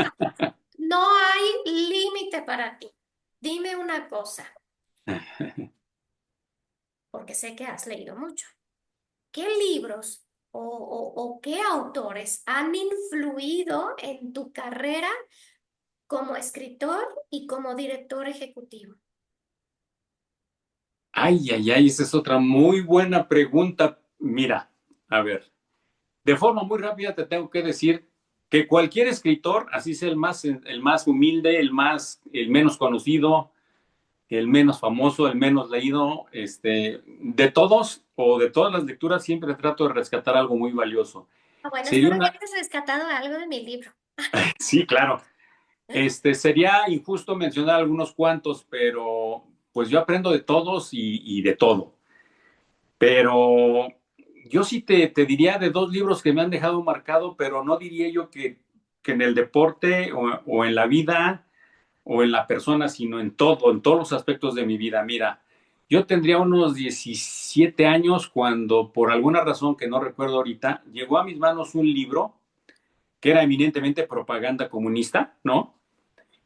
no hay límite para ti. Dime una cosa, porque sé que has leído mucho. ¿Qué libros o qué autores han influido en tu carrera como escritor y como director ejecutivo? Ay, ay, ay, esa es otra muy buena pregunta. Mira, a ver, de forma muy rápida te tengo que decir que cualquier escritor, así sea el más humilde, el menos conocido, el menos famoso, el menos leído, de todos o de todas las lecturas siempre trato de rescatar algo muy valioso. Ah, bueno, Sería espero que una, hayas rescatado algo de mi libro. sí, claro, sería injusto mencionar algunos cuantos, pero pues yo aprendo de todos y de todo. Pero yo sí te diría de dos libros que me han dejado marcado, pero no diría yo que en el deporte o en la vida o en la persona, sino en todo, en todos los aspectos de mi vida. Mira, yo tendría unos 17 años cuando, por alguna razón que no recuerdo ahorita, llegó a mis manos un libro que era eminentemente propaganda comunista, ¿no?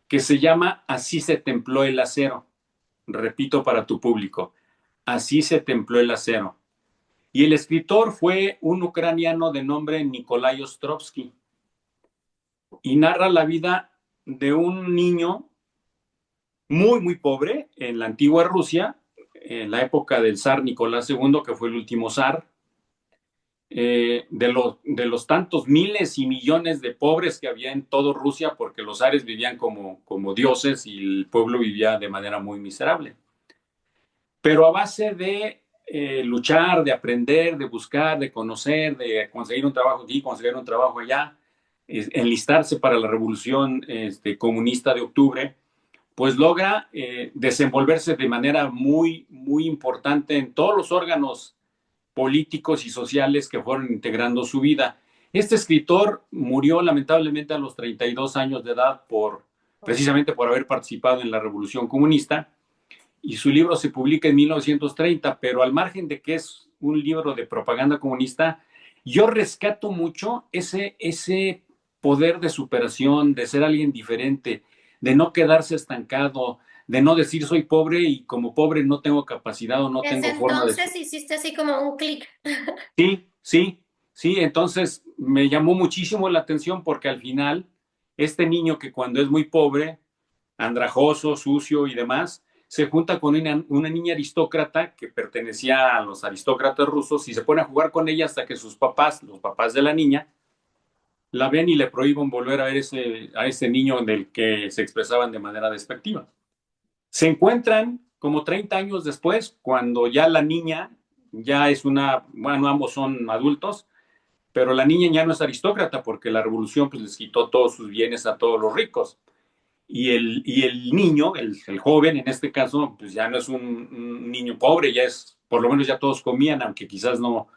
Que se llama Así se templó el acero. Repito para tu público, Así se templó el acero. Y el escritor fue un ucraniano de nombre Nikolai Ostrovsky y narra la vida de un niño muy, muy pobre en la antigua Rusia, en la época del zar Nicolás II, que fue el último zar, de los tantos miles y millones de pobres que había en toda Rusia, porque los zares vivían como dioses y el pueblo vivía de manera muy miserable. Pero a base de luchar, de aprender, de buscar, de conocer, de conseguir un trabajo aquí, conseguir un trabajo allá, enlistarse para la revolución comunista de octubre, pues logra desenvolverse de manera muy, muy importante en todos los órganos políticos y sociales que fueron integrando su vida. Este escritor murió lamentablemente a los 32 años de edad precisamente por haber participado en la revolución comunista y su libro se publica en 1930, pero al margen de que es un libro de propaganda comunista, yo rescato mucho ese poder de superación, de ser alguien diferente, de no quedarse estancado, de no decir soy pobre y como pobre no tengo capacidad o no Desde tengo forma de... entonces hiciste así como un clic. Sí, sí, sí, entonces me llamó muchísimo la atención porque al final este niño que cuando es muy pobre, andrajoso, sucio y demás, se junta con una niña aristócrata que pertenecía a los aristócratas rusos y se pone a jugar con ella hasta que sus papás, los papás de la niña, la ven y le prohíben volver a ver a ese niño del que se expresaban de manera despectiva. Se encuentran como 30 años después, cuando ya la niña ya es bueno, ambos son adultos, pero la niña ya no es aristócrata porque la revolución pues, les quitó todos sus bienes a todos los ricos. Y el niño, el joven en este caso, pues ya no es un niño pobre, ya es, por lo menos ya todos comían, aunque quizás no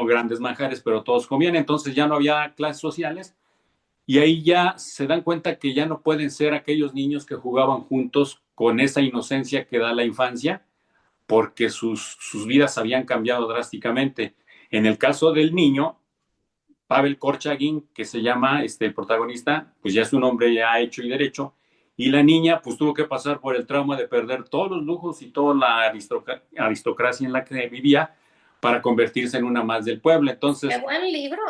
grandes manjares, pero todos comían, entonces ya no había clases sociales. Y ahí ya se dan cuenta que ya no pueden ser aquellos niños que jugaban juntos con esa inocencia que da la infancia, porque sus vidas habían cambiado drásticamente. En el caso del niño, Pavel Korchagin, que se llama el protagonista, pues ya es un hombre ya hecho y derecho, y la niña pues tuvo que pasar por el trauma de perder todos los lujos y toda la aristocracia en la que vivía para convertirse en una más del pueblo. Qué Entonces, buen libro.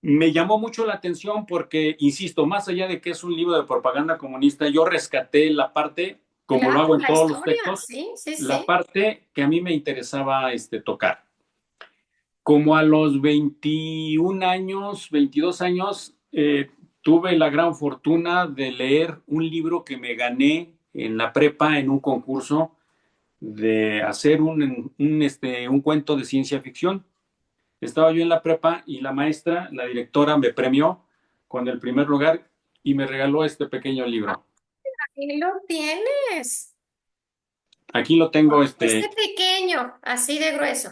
me llamó mucho la atención porque, insisto, más allá de que es un libro de propaganda comunista, yo rescaté la parte, como lo Claro, hago en la todos los historia, textos, sí, sí, la sí. parte que a mí me interesaba tocar. Como a los 21 años, 22 años, tuve la gran fortuna de leer un libro que me gané en la prepa en un concurso de hacer un cuento de ciencia ficción. Estaba yo en la prepa y la maestra, la directora, me premió con el primer lugar y me regaló este pequeño libro. Ahí lo tienes. Aquí lo tengo, Este pequeño, así de grueso.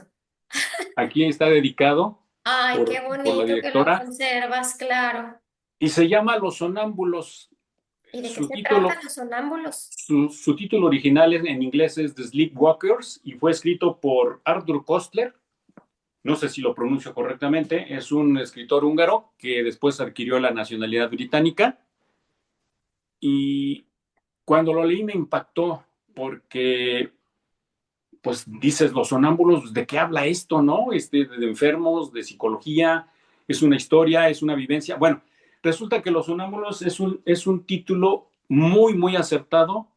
aquí está dedicado Ay, qué por la bonito que lo directora conservas, claro. y se llama Los Sonámbulos. ¿Y de qué Su se tratan título, los sonámbulos? su título original en inglés es The Sleepwalkers y fue escrito por Arthur Koestler. No sé si lo pronuncio correctamente. Es un escritor húngaro que después adquirió la nacionalidad británica. Y cuando lo leí me impactó porque, pues dices, los sonámbulos, ¿de qué habla esto, no? De enfermos, de psicología, es una historia, es una vivencia. Bueno, resulta que los sonámbulos es un título muy, muy acertado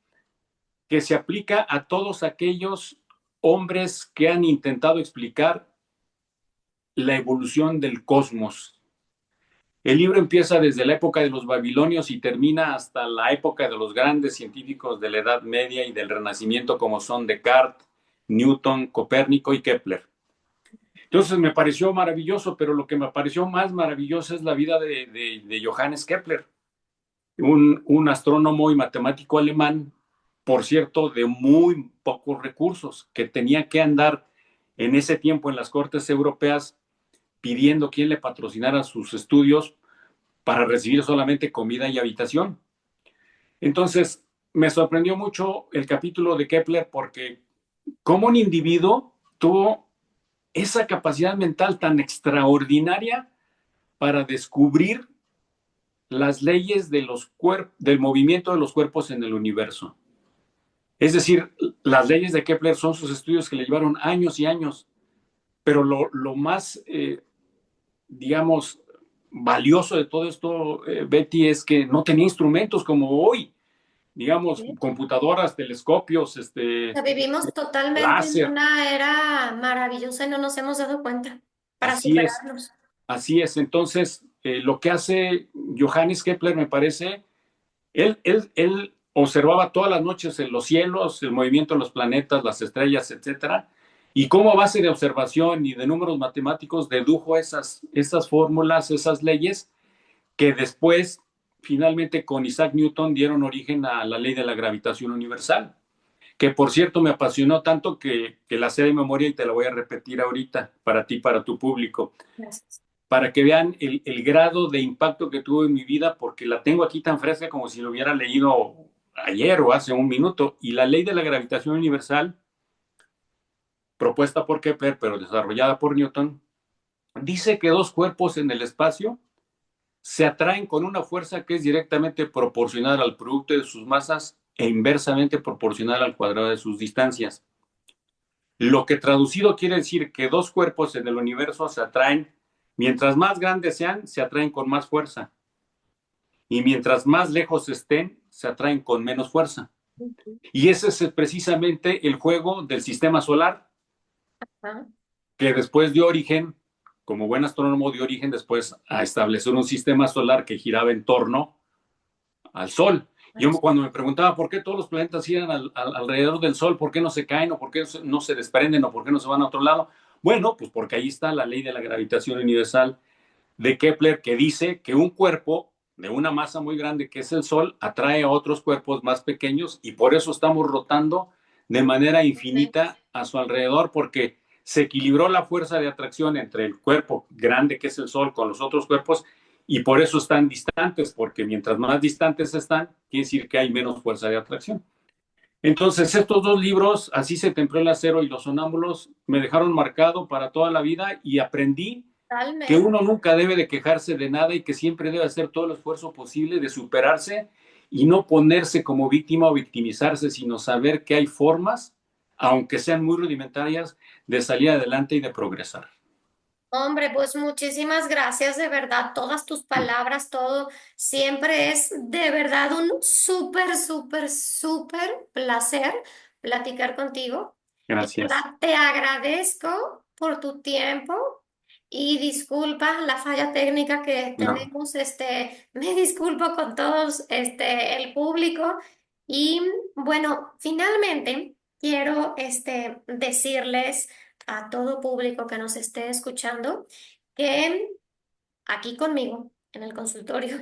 que se aplica a todos aquellos hombres que han intentado explicar la evolución del cosmos. El libro empieza desde la época de los babilonios y termina hasta la época de los grandes científicos de la Edad Media y del Renacimiento como son Descartes, Newton, Copérnico y Kepler. Entonces me pareció maravilloso, pero lo que me pareció más maravilloso es la vida de Johannes Kepler, un astrónomo y matemático alemán, por cierto, de muy pocos recursos, que tenía que andar en ese tiempo en las cortes europeas pidiendo quién le patrocinara sus estudios para recibir solamente comida y habitación. Entonces, me sorprendió mucho el capítulo de Kepler porque como un individuo tuvo esa capacidad mental tan extraordinaria para descubrir las leyes del movimiento de los cuerpos en el universo. Es decir, las leyes de Kepler son sus estudios que le llevaron años y años, pero lo más, digamos, valioso de todo esto, Betty, es que no tenía instrumentos como hoy, digamos, ¿Sí? computadoras, telescopios, O sea, vivimos totalmente en láser. una era maravillosa y no nos hemos dado cuenta para Así es, superarnos. así es. Entonces, lo que hace Johannes Kepler, me parece, él observaba todas las noches en los cielos, el movimiento de los planetas, las estrellas, etcétera, y como a base de observación y de números matemáticos dedujo esas fórmulas, esas leyes, que después, finalmente, con Isaac Newton dieron origen a la ley de la gravitación universal, que por cierto me apasionó tanto que la sé de memoria y te la voy a repetir ahorita para ti, para tu público, Gracias. para que vean el grado de impacto que tuvo en mi vida, porque la tengo aquí tan fresca como si lo hubiera leído ayer o hace un minuto. Y la ley de la gravitación universal, propuesta por Kepler, pero desarrollada por Newton, dice que dos cuerpos en el espacio se atraen con una fuerza que es directamente proporcional al producto de sus masas e inversamente proporcional al cuadrado de sus distancias. Lo que traducido quiere decir que dos cuerpos en el universo se atraen, mientras más grandes sean, se atraen con más fuerza. Y mientras más lejos estén, se atraen con menos fuerza. Y ese es precisamente el juego del sistema solar, Ajá. que después dio origen, como buen astrónomo, dio origen después a establecer un sistema solar que giraba en torno al Sol. Yo cuando me preguntaba por qué todos los planetas giran alrededor del Sol, por qué no se caen o por qué no se desprenden o por qué no se van a otro lado, bueno, pues porque ahí está la ley de la gravitación universal de Kepler que dice que un cuerpo de una masa muy grande que es el Sol atrae a otros cuerpos más pequeños y por eso estamos rotando de manera infinita a su alrededor porque se equilibró la fuerza de atracción entre el cuerpo grande que es el Sol con los otros cuerpos y por eso están distantes, porque mientras más distantes están, quiere decir que hay menos fuerza de atracción. Entonces, estos dos libros, Así se templó el acero y Los sonámbulos, me dejaron marcado para toda la vida y aprendí que Totalmente. uno nunca debe de quejarse de nada y que siempre debe hacer todo el esfuerzo posible de superarse y no ponerse como víctima o victimizarse, sino saber que hay formas, aunque sean muy rudimentarias, de salir adelante y de progresar. Hombre, pues muchísimas gracias, de verdad, todas tus palabras, todo, siempre es de verdad un súper, súper, súper placer platicar contigo. De Gracias. verdad, te agradezco por tu tiempo y disculpa la falla técnica que No. tenemos, me disculpo con todos, el público y bueno, finalmente quiero, decirles a todo público que nos esté escuchando que aquí conmigo en el consultorio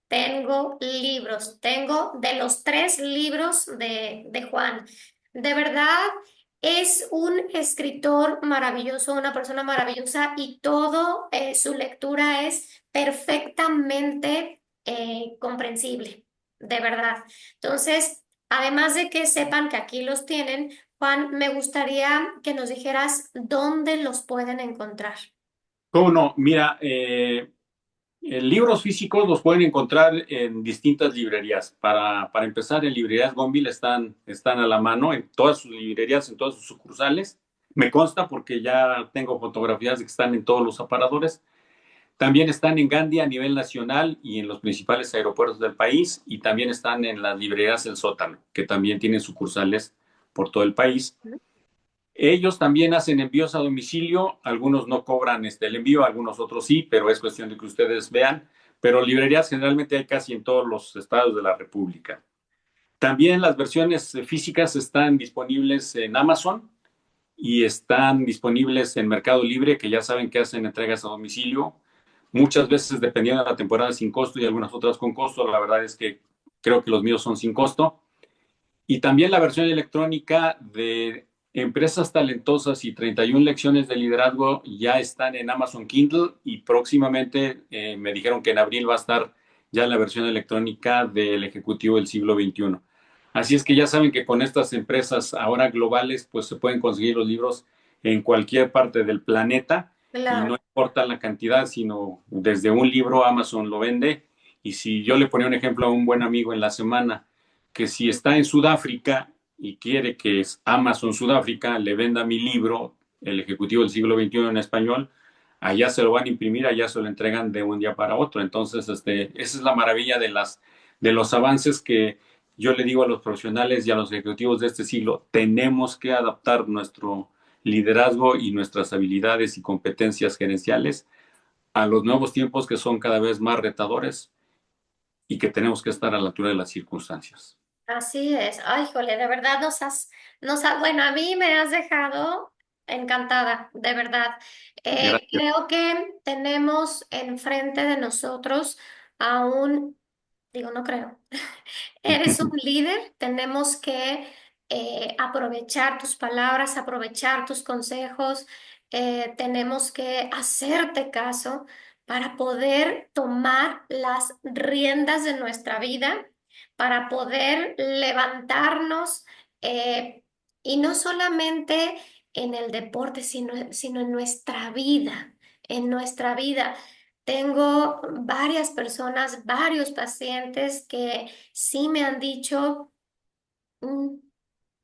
tengo libros, tengo de los tres libros de Juan. De verdad, es un escritor maravilloso, una persona maravillosa y todo su lectura es perfectamente comprensible, de verdad. Entonces, además de que sepan que aquí los tienen, Juan, me gustaría que nos dijeras dónde los pueden encontrar. ¿Cómo no? Mira, libros físicos los pueden encontrar en distintas librerías. Para empezar, en librerías Gonville están a la mano, en todas sus librerías, en todas sus sucursales. Me consta porque ya tengo fotografías de que están en todos los aparadores. También están en Gandhi a nivel nacional y en los principales aeropuertos del país. Y también están en las librerías El Sótano, que también tienen sucursales por todo el país. Ellos también hacen envíos a domicilio, algunos no cobran el envío, algunos otros sí, pero es cuestión de que ustedes vean. Pero librerías generalmente hay casi en todos los estados de la República. También las versiones físicas están disponibles en Amazon y están disponibles en Mercado Libre, que ya saben que hacen entregas a domicilio. Muchas veces, dependiendo de la temporada, sin costo y algunas otras con costo. La verdad es que creo que los míos son sin costo. Y también la versión electrónica de Empresas Talentosas y 31 lecciones de liderazgo ya están en Amazon Kindle y próximamente me dijeron que en abril va a estar ya la versión electrónica del Ejecutivo del siglo XXI. Así es que ya saben que con estas empresas ahora globales, pues se pueden conseguir los libros en cualquier parte del planeta y no Claro. importa la cantidad, sino desde un libro Amazon lo vende. Y si yo le ponía un ejemplo a un buen amigo en la semana, que si está en Sudáfrica y quiere que Amazon Sudáfrica le venda mi libro, El Ejecutivo del siglo XXI en español, allá se lo van a imprimir, allá se lo entregan de un día para otro. Entonces, esa es la maravilla de los avances que yo le digo a los profesionales y a los ejecutivos de este siglo, tenemos que adaptar nuestro liderazgo y nuestras habilidades y competencias gerenciales a los nuevos tiempos que son cada vez más retadores y que tenemos que estar a la altura de las circunstancias. Así es. Ay, jole, de verdad bueno, a mí me has dejado encantada, de verdad. Gracias. Creo que tenemos enfrente de nosotros a un, digo, no creo, eres un líder, tenemos que aprovechar tus palabras, aprovechar tus consejos, tenemos que hacerte caso para poder tomar las riendas de nuestra vida, para poder levantarnos eh, y no solamente en el deporte, sino en nuestra vida, en nuestra vida. Tengo varias personas, varios pacientes que sí me han dicho, mm,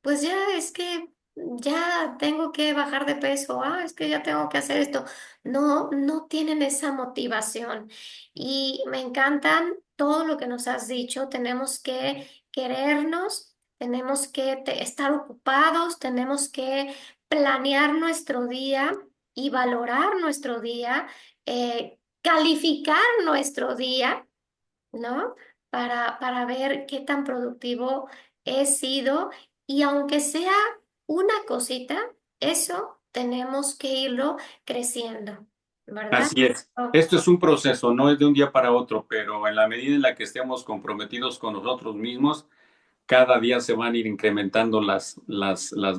pues ya es que ya tengo que bajar de peso, es que ya tengo que hacer esto. No, no tienen esa motivación. Y me encantan todo lo que nos has dicho. Tenemos que querernos, tenemos que estar ocupados, tenemos que planear nuestro día y valorar nuestro día, calificar nuestro día, ¿no? Para ver qué tan productivo he sido y aunque sea una cosita, eso tenemos que irlo creciendo, ¿verdad? Así es. Oh. Esto es un proceso, no es de un día para otro, pero en la medida en la que estemos comprometidos con nosotros mismos, cada día se van a ir incrementando las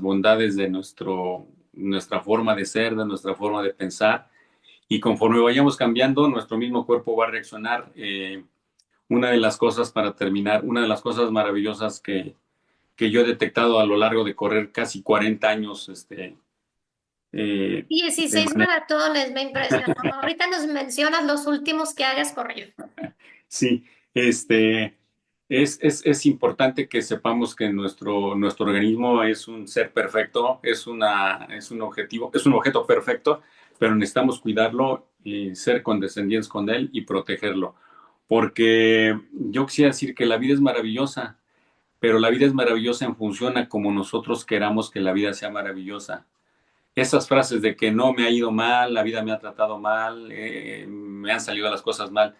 bondades de nuestra forma de ser, de nuestra forma de pensar, y conforme vayamos cambiando, nuestro mismo cuerpo va a reaccionar. Una de las cosas para terminar, una de las cosas maravillosas que yo he detectado a lo largo de correr casi 40 años, de 16 manera, maratones, me impresionó. Ahorita nos mencionas los últimos que hayas corrido. sí, este, es importante que sepamos que nuestro organismo es un ser perfecto, es un objetivo, es un objeto perfecto, pero necesitamos cuidarlo y ser condescendientes con él y protegerlo. Porque yo quisiera decir que la vida es maravillosa, pero la vida es maravillosa en función a como nosotros queramos que la vida sea maravillosa. Esas frases de que no me ha ido mal, la vida me ha tratado mal, me han salido las cosas mal.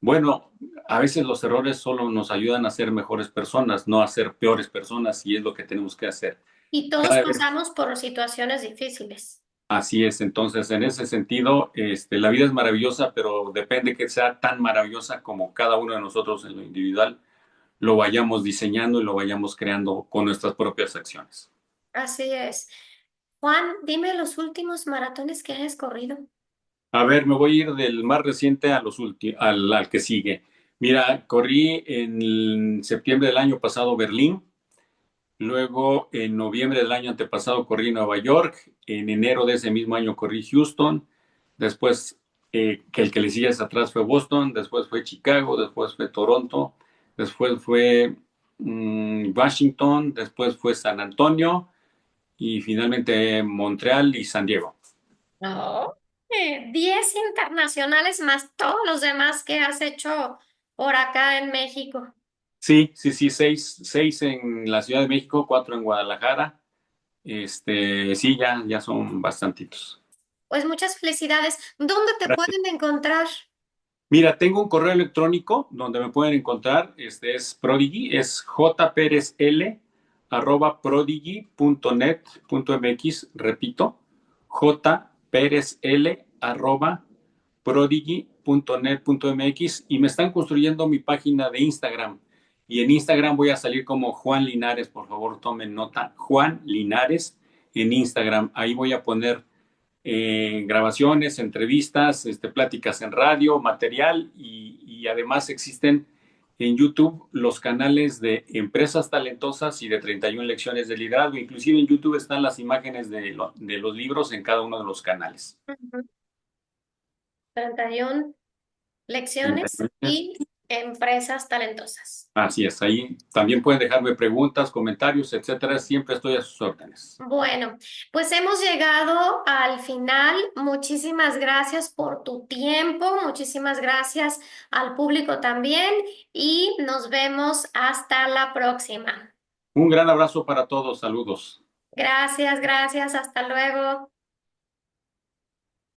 Bueno, a veces los errores solo nos ayudan a ser mejores personas, no a ser peores personas, y es lo que tenemos que hacer. Y todos Cada vez pasamos por situaciones difíciles. así es. Entonces, en ese sentido, la vida es maravillosa, pero depende que sea tan maravillosa como cada uno de nosotros en lo individual lo vayamos diseñando y lo vayamos creando con nuestras propias acciones. Así es. Juan, dime los últimos maratones que hayas corrido. A ver, me voy a ir del más reciente a al que sigue. Mira, corrí en septiembre del año pasado Berlín, luego en noviembre del año antepasado corrí Nueva York, en enero de ese mismo año corrí Houston, después que el que le sigue hacia atrás fue Boston, después fue Chicago, después fue Toronto, después fue Washington, después fue San Antonio y finalmente Montreal y San Diego. No. 10 internacionales más todos los demás que has hecho por acá en México. Sí, sí, sí, seis en la Ciudad de México, cuatro en Guadalajara. Sí, ya son bastantitos. Pues muchas felicidades. ¿Dónde te Gracias. pueden encontrar? Mira, tengo un correo electrónico donde me pueden encontrar. Es Prodigy, es jperezl@prodigy.net.mx. Repito, jperezl@prodigy.net.mx. Y me están construyendo mi página de Instagram. Y en Instagram voy a salir como Juan Linares. Por favor, tomen nota. Juan Linares en Instagram. Ahí voy a poner grabaciones, entrevistas, pláticas en radio, material y además existen en YouTube los canales de Empresas Talentosas y de 31 Lecciones de Liderazgo. Inclusive en YouTube están las imágenes de los libros en cada uno de los canales. Ujú. 31 lecciones 31. y empresas talentosas. Así es, ahí también pueden dejarme preguntas, comentarios, etcétera. Siempre estoy a sus órdenes. Bueno, pues hemos llegado al final. Muchísimas gracias por tu tiempo, muchísimas gracias al público también y nos vemos hasta la próxima. Un gran abrazo para todos, saludos. Gracias, gracias, hasta luego.